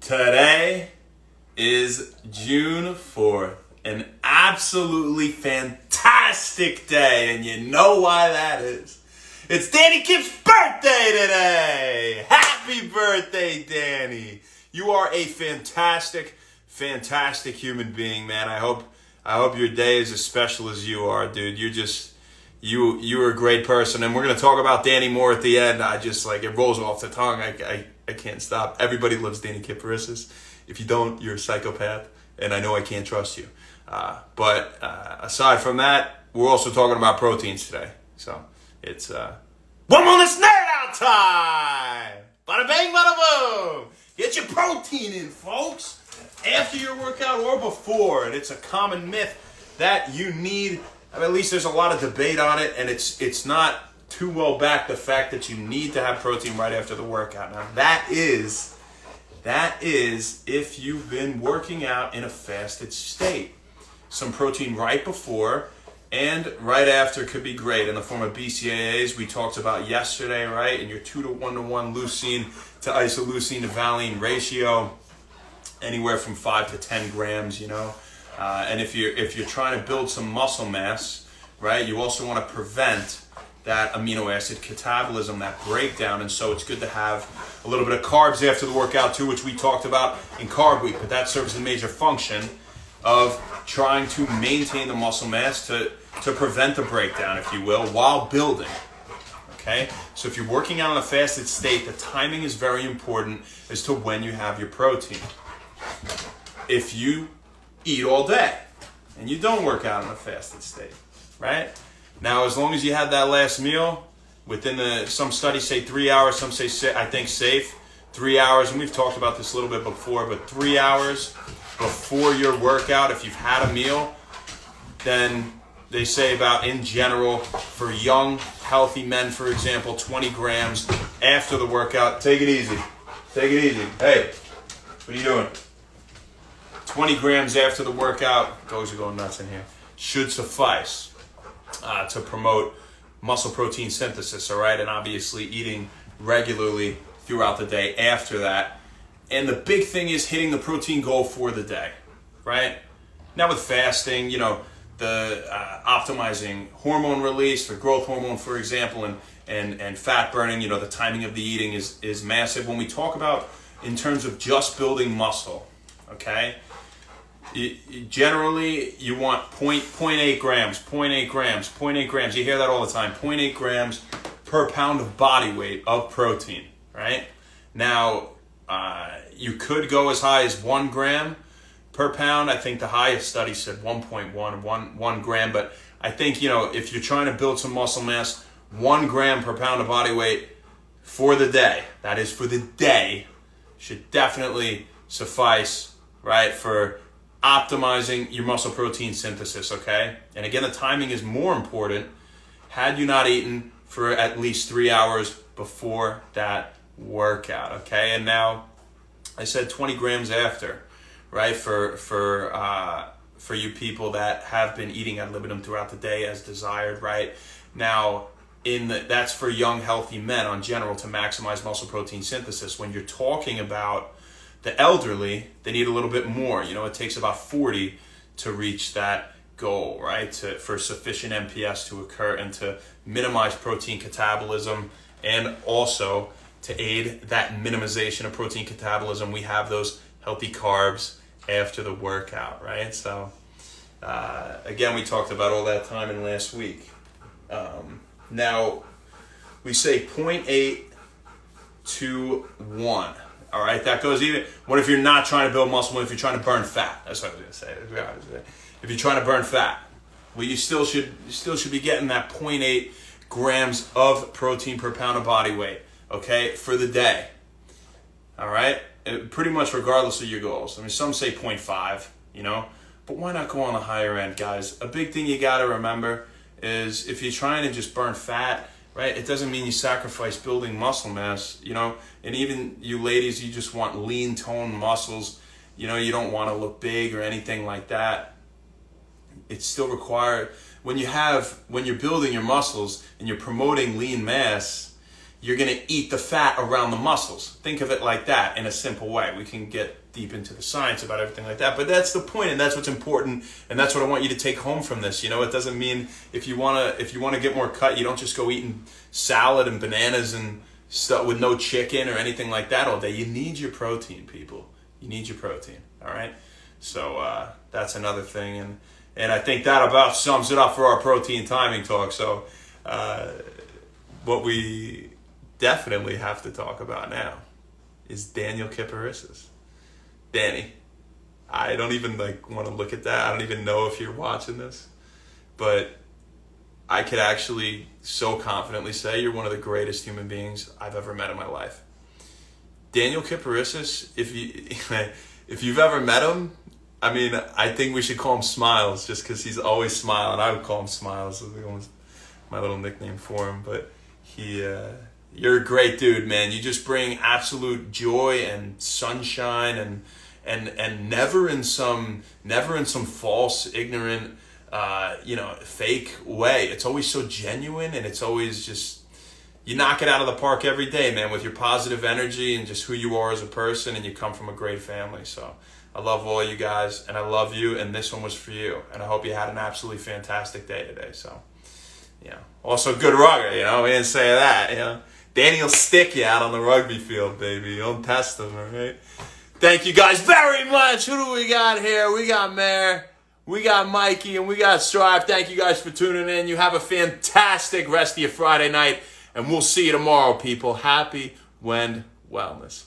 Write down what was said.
Today is June 4th, an absolutely fantastic day, and you know why that is. It's Danny Kip's birthday today! Happy birthday, Danny! You are a fantastic human being, man. I hope your day is as special as you are, dude. You're a great person, and we're gonna talk about Danny more at the end. It rolls off the tongue. I can't stop. Everybody loves Danny Kiparissis. If you don't, you're a psychopath, and I know I can't trust you. But aside from that, we're also talking about proteins today. So it's one Wellness Nerd Out time. Bada bang, bada boom. Get your protein in, folks. After your workout or before, and it's a common myth that you need. At least there's a lot of debate on it, and it's not too well back, the fact that you need to have protein right after the workout. Now that is if you've been working out in a fasted state. Some protein right before and right after could be great in the form of BCAAs we talked about yesterday, right? And your 2 to 1 to 1 leucine to isoleucine to valine ratio, anywhere from 5 to 10 grams, and if you're trying to build some muscle mass, right, you also want to prevent that amino acid catabolism, that breakdown, and so it's good to have a little bit of carbs after the workout too, which we talked about in Carb Week, but that serves a major function of trying to maintain the muscle mass to prevent the breakdown, if you will, while building. Okay? So if you're working out in a fasted state, the timing is very important as to when you have your protein. If you eat all day and you don't work out in a fasted state, right? Now, as long as you had that last meal within some studies say 3 hours, some say, I think safe, 3 hours, and we've talked about this a little bit before, but 3 hours before your workout, if you've had a meal, then they say about, in general, for young, healthy men, for example, 20 grams after the workout. Take it easy. Take it easy. Hey, what are you doing? 20 grams after the workout, dogs are going nuts in here, should suffice to promote muscle protein synthesis, all right? And obviously eating regularly throughout the day after that. And the big thing is hitting the protein goal for the day, right? Now with fasting, the optimizing hormone release, the growth hormone, for example, and fat burning, the timing of the eating is massive. When we talk about in terms of just building muscle, okay? Generally, you want 0.8 grams, 0.8 grams, 0.8 grams. You hear that all the time, 0.8 grams per pound of body weight of protein, right? Now, you could go as high as 1 gram per pound. I think the highest study said 1 gram, but I think, if you're trying to build some muscle mass, 1 gram per pound of body weight for the day, that is for the day, should definitely suffice, right, for optimizing your muscle protein synthesis, okay? And again, the timing is more important had you not eaten for at least 3 hours before that workout, okay? And now, I said 20 grams after, right, for you people that have been eating ad libitum throughout the day as desired, right? Now, that's for young, healthy men on general to maximize muscle protein synthesis. When you're talking about the elderly, they need a little bit more. It takes about 40 to reach that goal, right? For sufficient MPS to occur and to minimize protein catabolism, and also to aid that minimization of protein catabolism, we have those healthy carbs after the workout, right? So, again, we talked about all that time in last week. Now, we say 0.8 to 1. All right, that goes even. What if you're not trying to build muscle? What if you're trying to burn fat? That's what I was gonna say. If you're trying to burn fat, well, you still should be getting that 0.8 grams of protein per pound of body weight, okay, for the day. All right, pretty much regardless of your goals. Some say 0.5, but why not go on the higher end, guys? A big thing you gotta remember is if you're trying to just burn fat, right, it doesn't mean you sacrifice building muscle mass, and even you ladies, you just want lean toned muscles, you don't want to look big or anything like that. It's still required when you're building your muscles and you're promoting lean mass, you're going to eat the fat around the muscles. Think of it like that in a simple way. We can get deep into the science about everything like that, but that's the point, and that's what's important, and that's what I want you to take home from this. You know, it doesn't mean if you want to get more cut, you don't just go eating salad and bananas and stuff with no chicken or anything like that all day. You need your protein, people. You need your protein, all right? So that's another thing, and I think that about sums it up for our protein timing talk. So what we definitely have to talk about now is Daniel Kiparissis. Danny, I don't even want to look at that. I don't even know if you're watching this, but I could actually so confidently say you're one of the greatest human beings I've ever met in my life. Daniel Kiparissis, if you've ever met him, I mean, I think we should call him Smiles, just because he's always smiling. I would call him Smiles. That's my little nickname for him, but you're a great dude, man. You just bring absolute joy and sunshine, and never in some false, ignorant, fake way. It's always so genuine, and it's always just, you knock it out of the park every day, man, with your positive energy and just who you are as a person, and you come from a great family. So I love all you guys, and I love you, and this one was for you, and I hope you had an absolutely fantastic day today. So, also good rugger, we didn't say that, Danny will stick you out on the rugby field, baby. Don't test him, all right? Thank you guys very much. Who do we got here? We got Mayor, we got Mikey, and we got Strive. Thank you guys for tuning in. You have a fantastic rest of your Friday night, and we'll see you tomorrow, people. Happy Wend Wellness.